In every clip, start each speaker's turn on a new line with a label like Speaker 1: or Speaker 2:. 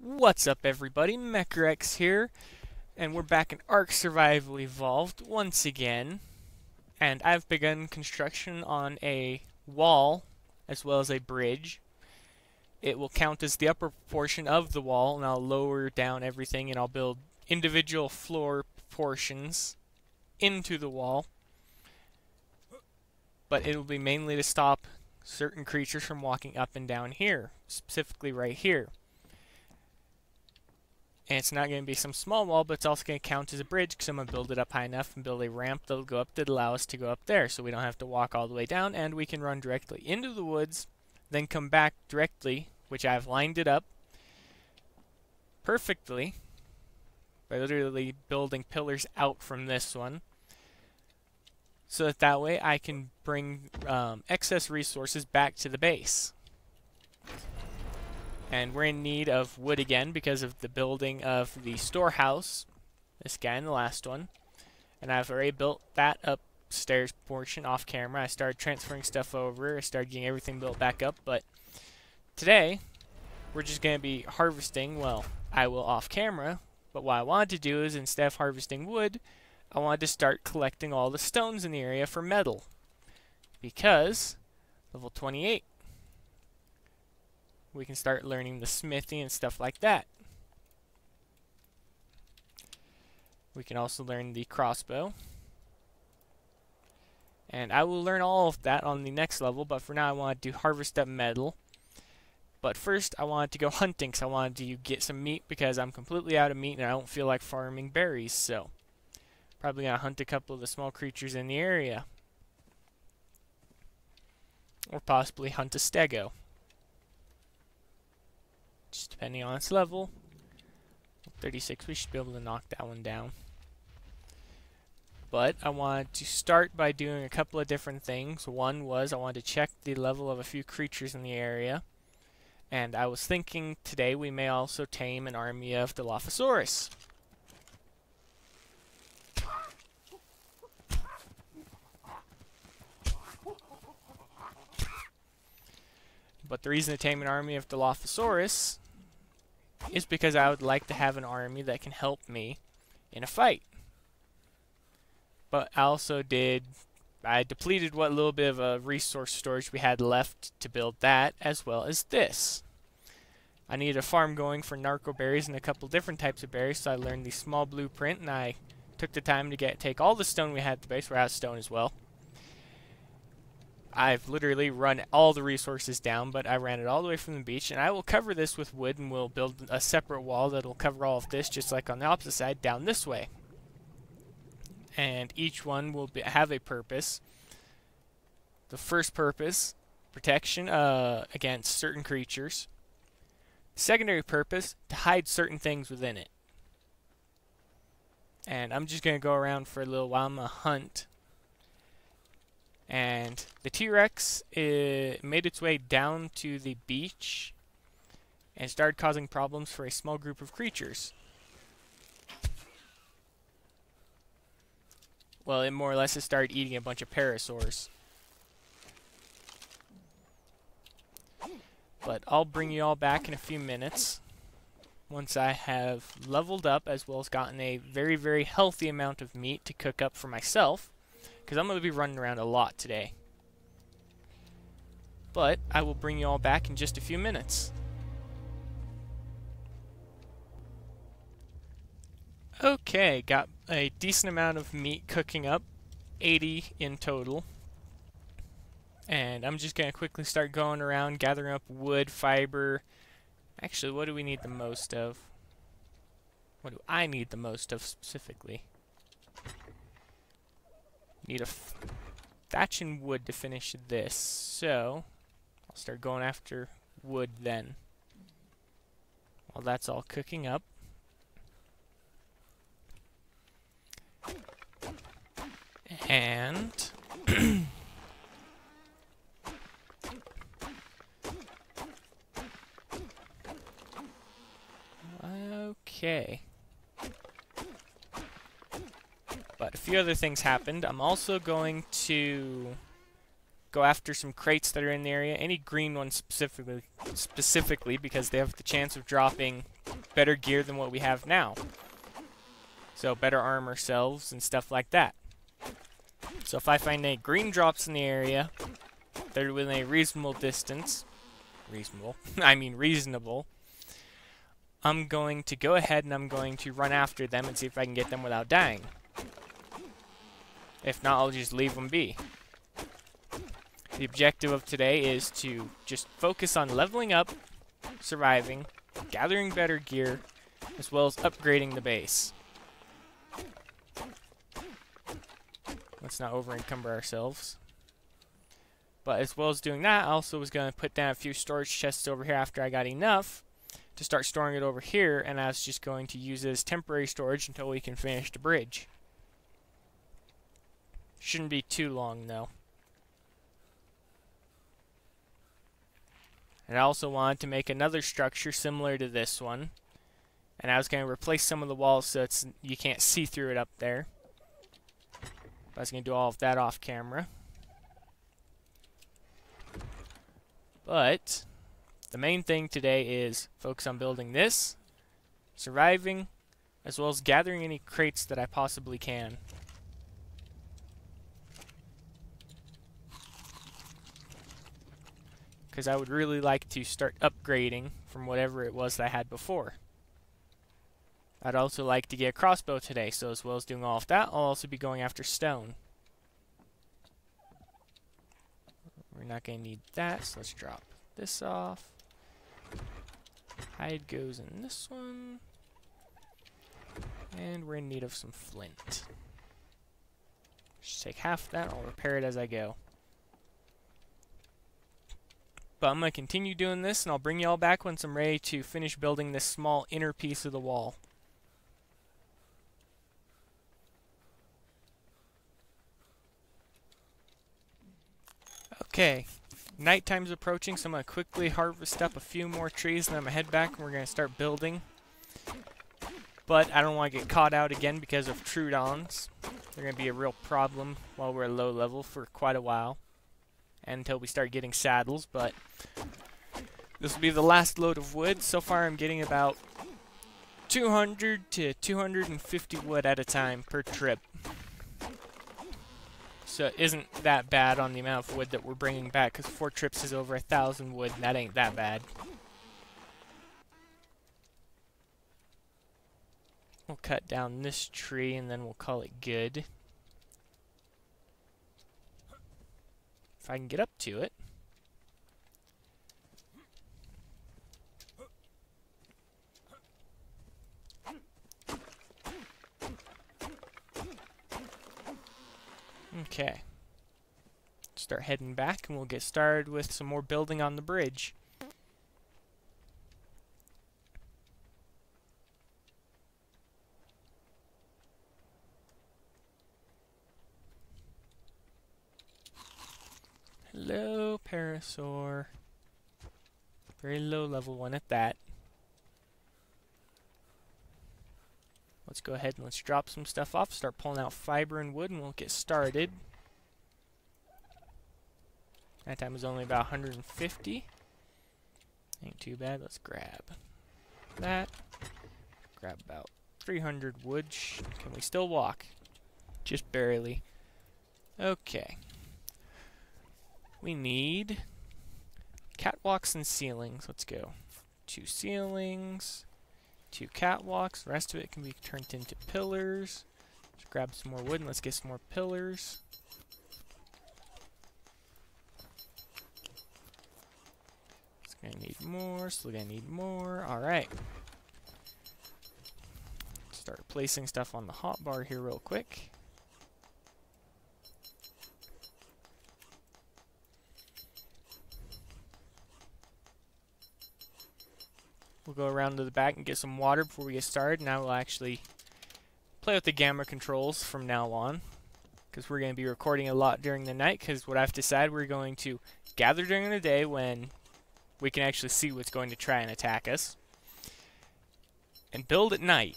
Speaker 1: What's up, everybody? Mechrex here, and we're back in Ark Survival Evolved once again. And I've begun construction on a wall as well as a bridge. It will count as the upper portion of the wall, and I'll lower down everything and I'll build individual floor portions into the wall. But it will be mainly to stop certain creatures from walking up and down here, specifically right here. And it's not going to be some small wall, but it's also going to count as a bridge because I'm going to build it up high enough and build a ramp that'll go up that allow us to go up there so we don't have to walk all the way down, and we can run directly into the woods, then come back directly, which I've lined it up perfectly by literally building pillars out from this one, so that way I can bring excess resources back to the base. And we're in need of wood again because of the building of the storehouse, this guy in the last one. And I've already built that upstairs portion off camera. I started transferring stuff over. I started getting everything built back up. But today, we're just going to be harvesting. Well, I will off camera. But what I wanted to do is, instead of harvesting wood, I wanted to start collecting all the stones in the area for metal. Because, level 28. We can start learning the smithy and stuff like that. We can also learn the crossbow. And I will learn all of that on the next level, but for now I wanted to harvest up metal. But first I wanted to go hunting because I wanted to get some meat because I'm completely out of meat and I don't feel like farming berries, so probably gonna hunt a couple of the small creatures in the area. Or possibly hunt a stego. Just depending on its level. 36, we should be able to knock that one down. But I wanted to start by doing a couple of different things. One was I wanted to check the level of a few creatures in the area. And I was thinking today we may also tame an army of Dilophosaurus. But the reason to tame an army of Dilophosaurus is because I would like to have an army that can help me in a fight. But I depleted what little bit of a resource storage we had left to build that, as well as this. I needed a farm going for narco berries and a couple different types of berries, so I learned the small blueprint, and I took the time to take all the stone we had at the base. We're out of stone as well. I've literally run all the resources down, but I ran it all the way from the beach, and I will cover this with wood, and we'll build a separate wall that will cover all of this, just like on the opposite side, down this way. And each one will have a purpose. The first purpose, protection against certain creatures. Secondary purpose, to hide certain things within it. And I'm just going to go around for a little while. I'm going to hunt. And the T-Rex made its way down to the beach and started causing problems for a small group of creatures. Well, it more or less has started eating a bunch of parasaurs. But I'll bring you all back in a few minutes once I have leveled up as well as gotten a very, very healthy amount of meat to cook up for myself. Because I'm going to be running around a lot today. But I will bring you all back in just a few minutes. Okay, got a decent amount of meat cooking up. 80 in total. And I'm just going to quickly start going around, gathering up wood, fiber. Actually, what do we need the most of? What do I need the most of specifically? Need a thatch and wood to finish this, so I'll start going after wood then. While that's all cooking up. And okay. But a few other things happened. I'm also going to go after some crates that are in the area. Any green ones specifically specifically because they have the chance of dropping better gear than what we have now. So better arm ourselves and stuff like that. So if I find any green drops in the area, they're within a reasonable distance, reasonable, I'm going to go ahead and I'm going to run after them and see if I can get them without dying. If not, I'll just leave them be. The objective of today is to just focus on leveling up, surviving, gathering better gear, as well as upgrading the base. Let's not over-encumber ourselves. But as well as doing that, I also was going to put down a few storage chests over here after I got enough to start storing it over here, and I was just going to use it as temporary storage until we can finish the bridge. Shouldn't be too long, though. And I also wanted to make another structure similar to this one. And I was going to replace some of the walls so you can't see through it up there. But I was going to do all of that off camera. But the main thing today is focus on building this, surviving, as well as gathering any crates that I possibly can. Because I would really like to start upgrading from whatever it was that I had before. I'd also like to get a crossbow today, so as well as doing all of that, I'll also be going after stone. We're not going to need that, so let's drop this off. Hide goes in this one. And we're in need of some flint. Just take half of that, I'll repair it as I go. But I'm going to continue doing this, and I'll bring you all back once I'm ready to finish building this small inner piece of the wall. Okay, nighttime's approaching, so I'm going to quickly harvest up a few more trees, and then I'm going to head back and we're going to start building. But I don't want to get caught out again because of Trudons. They're going to be a real problem while we're at low level for quite a while. Until we start getting saddles, but this will be the last load of wood. So far I'm getting about 200 to 250 wood at a time per trip. So it isn't that bad on the amount of wood that we're bringing back, because 4 trips is over 1,000 wood, and that ain't that bad. We'll cut down this tree and then we'll call it good. If I can get up to it. Okay. Start heading back and we'll get started with some more building on the bridge. Hello, Parasaur. Very low level one at that. Let's go ahead and let's drop some stuff off, start pulling out fiber and wood, and we'll get started. That time was only about 150. Ain't too bad. Let's grab that. Grab about 300 wood. Can we still walk? Just barely. Okay. We need catwalks and ceilings. Let's go. 2 ceilings, 2 catwalks. The rest of it can be turned into pillars. Let's grab some more wood and let's get some more pillars. It's gonna need more, still gonna need more. Alright. Start placing stuff on the hotbar here real quick. We'll go around to the back and get some water before we get started. Now we'll actually play with the camera controls from now on, because we're going to be recording a lot during the night, because what I've decided, we're going to gather during the day when we can actually see what's going to try and attack us, and build at night.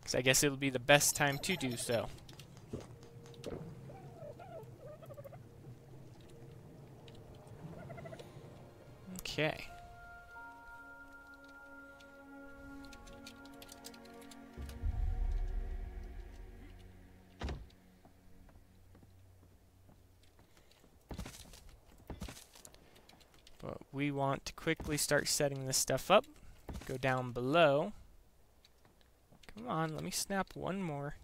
Speaker 1: Because I guess it'll be the best time to do so. Okay. But we want to quickly start setting this stuff up. Go down below. Come on, let me snap one more.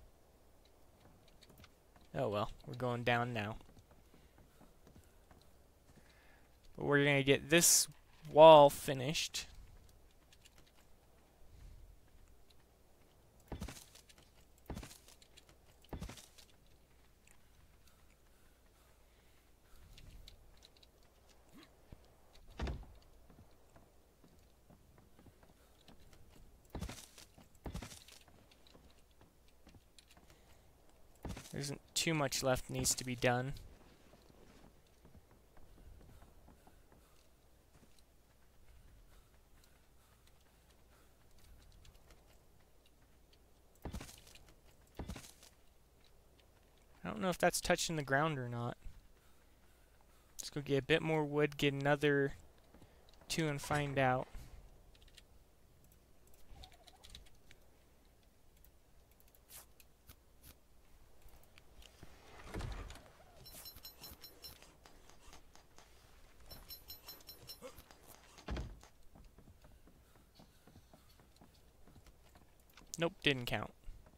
Speaker 1: Oh well, we're going down now. But we're going to get this wall finished. There isn't too much left needs to be done. I don't know if that's touching the ground or not. Let's go get a bit more wood, get another 2 and find out. Nope, didn't count.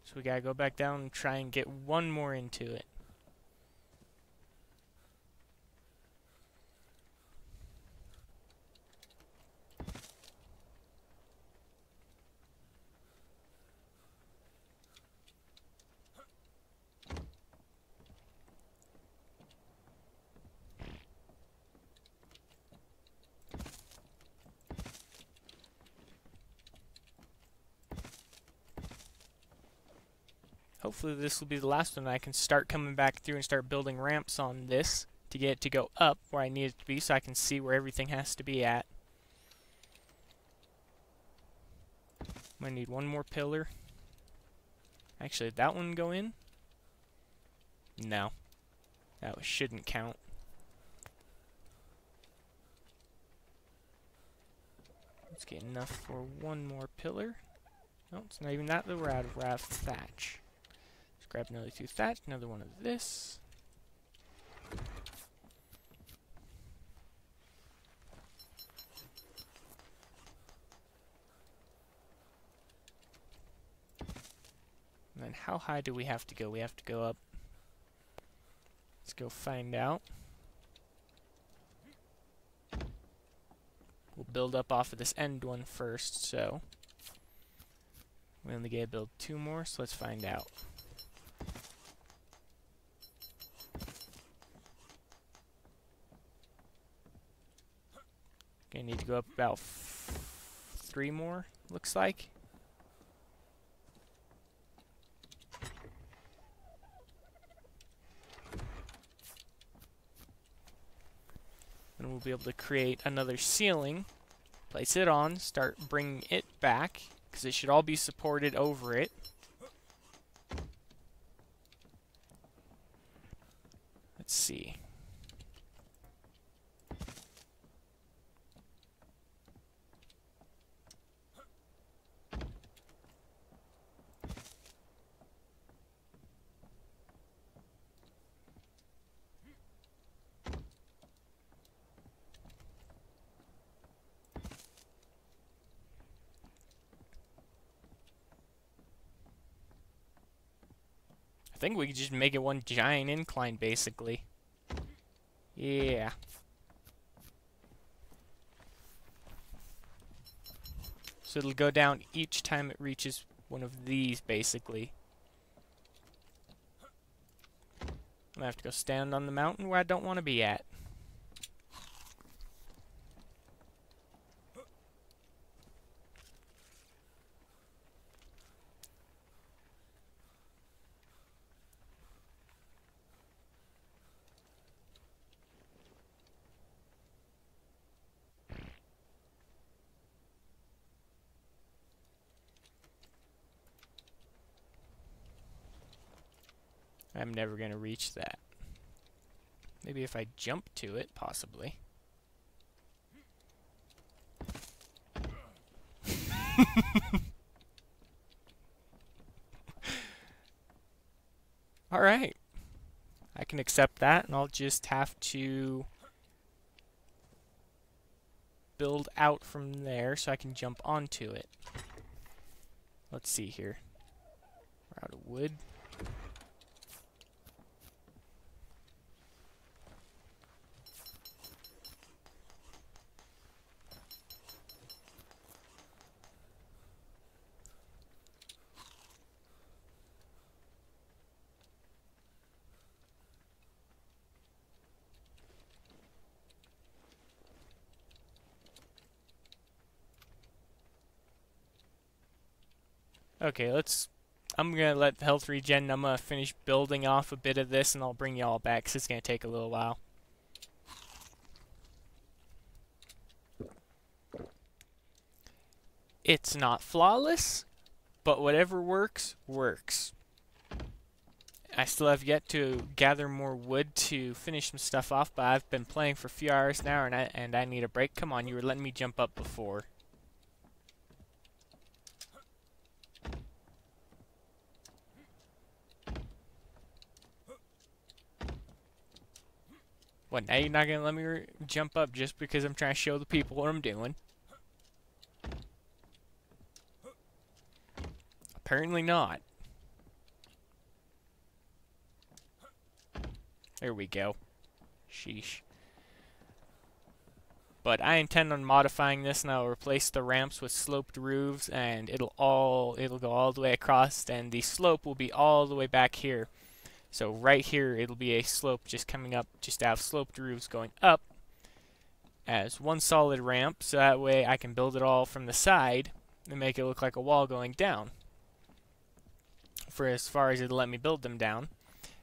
Speaker 1: So we gotta go back down and try and get one more into it. Hopefully this will be the last one. I can start coming back through and start building ramps on this to get it to go up where I need it to be so I can see where everything has to be at. I need one more pillar. Actually, did that one go in? No. That shouldn't count. Let's get enough for one more pillar. No, it's not even that. We're out of thatch. Let's grab another 2 thatch, another one of this. And then how high do we have to go? We have to go up. Let's go find out. We'll build up off of this end one first, so we only get to build 2 more, so let's find out. Gonna need to go up about 3 more, looks like. And we'll be able to create another ceiling, place it on, start bringing it back, because it should all be supported over it. Let's see. I think we could just make it one giant incline, basically. Yeah. So it'll go down each time it reaches one of these, basically. I'm gonna have to go stand on the mountain where I don't want to be at. I'm never going to reach that. Maybe if I jump to it, possibly. Alright. I can accept that, and I'll just have to build out from there so I can jump onto it. Let's see here. We're out of wood. Okay, I'm gonna let the health regen. I'm gonna finish building off a bit of this, and I'll bring y'all back, 'cause it's gonna take a little while. It's not flawless, but whatever works, works. I still have yet to gather more wood to finish some stuff off, but I've been playing for a few hours now, and I need a break. Come on, you were letting me jump up before. What, now you're not gonna let me jump up just because I'm trying to show the people what I'm doing? Apparently not. There we go. Sheesh. But I intend on modifying this, and I'll replace the ramps with sloped roofs, and it'll go all the way across, and the slope will be all the way back here. So right here it'll be a slope just coming up, just to have sloped roofs going up as one solid ramp, so that way I can build it all from the side and make it look like a wall going down, for as far as it'll let me build them down.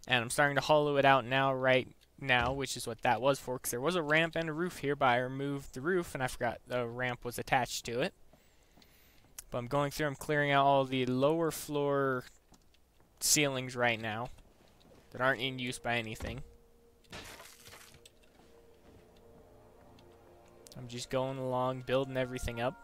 Speaker 1: And I'm starting to hollow it out now, right now, which is what that was for, because there was a ramp and a roof here, but I removed the roof and I forgot the ramp was attached to it. But I'm going through, I'm clearing out all the lower floor ceilings right now that aren't in use by anything. I'm just going along, building everything up.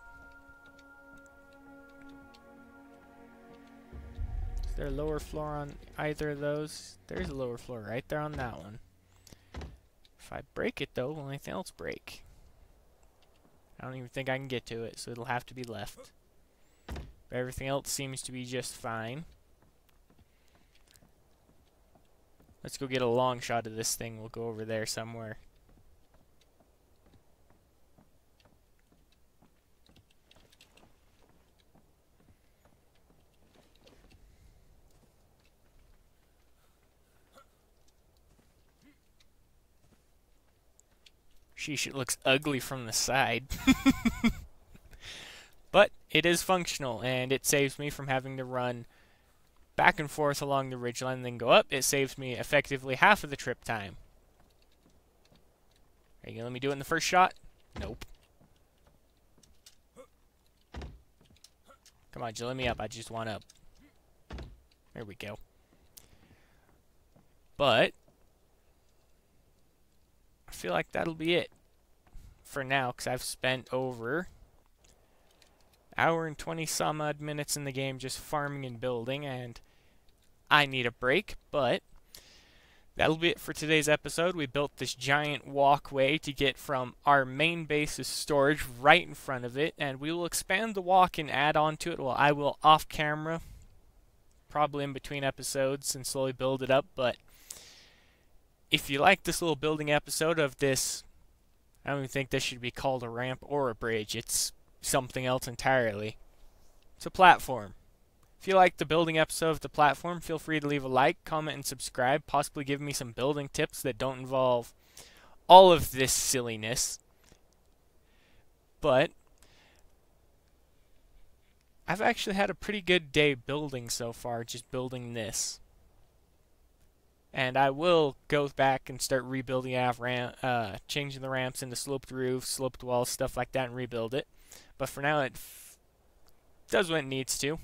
Speaker 1: Is there a lower floor on either of those? There's a lower floor right there on that one. If I break it though, will anything else break? I don't even think I can get to it, so it'll have to be left. But everything else seems to be just fine. Let's go get a long shot of this thing. We'll go over there somewhere. Sheesh, it looks ugly from the side. But it is functional, and it saves me from having to run back and forth along the ridgeline and then go up. It saves me effectively half of the trip time. Are you gonna let me do it in the first shot? Nope. Come on, just let me up. I just want up. There we go. But I feel like that'll be it for now, because I've spent over hour and 20 some odd minutes in the game just farming and building, and I need a break. But that'll be it for today's episode. We built this giant walkway to get from our main base's storage right in front of it, and we will expand the walk and add on to it. Well, I will off camera, probably in between episodes, and slowly build it up. But if you like this little building episode of this, I don't even think this should be called a ramp or a bridge. It's something else entirely. It's a platform. If you like the building episode of the platform, feel free to leave a like, comment, and subscribe. Possibly give me some building tips that don't involve all of this silliness. But I've actually had a pretty good day building so far, just building this. And I will go back and start rebuilding changing the ramps into sloped roofs, sloped walls, stuff like that, and rebuild it. But for now, it does what it needs to.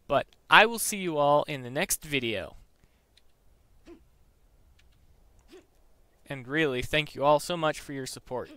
Speaker 1: But I will see you all in the next video. And really, thank you all so much for your support.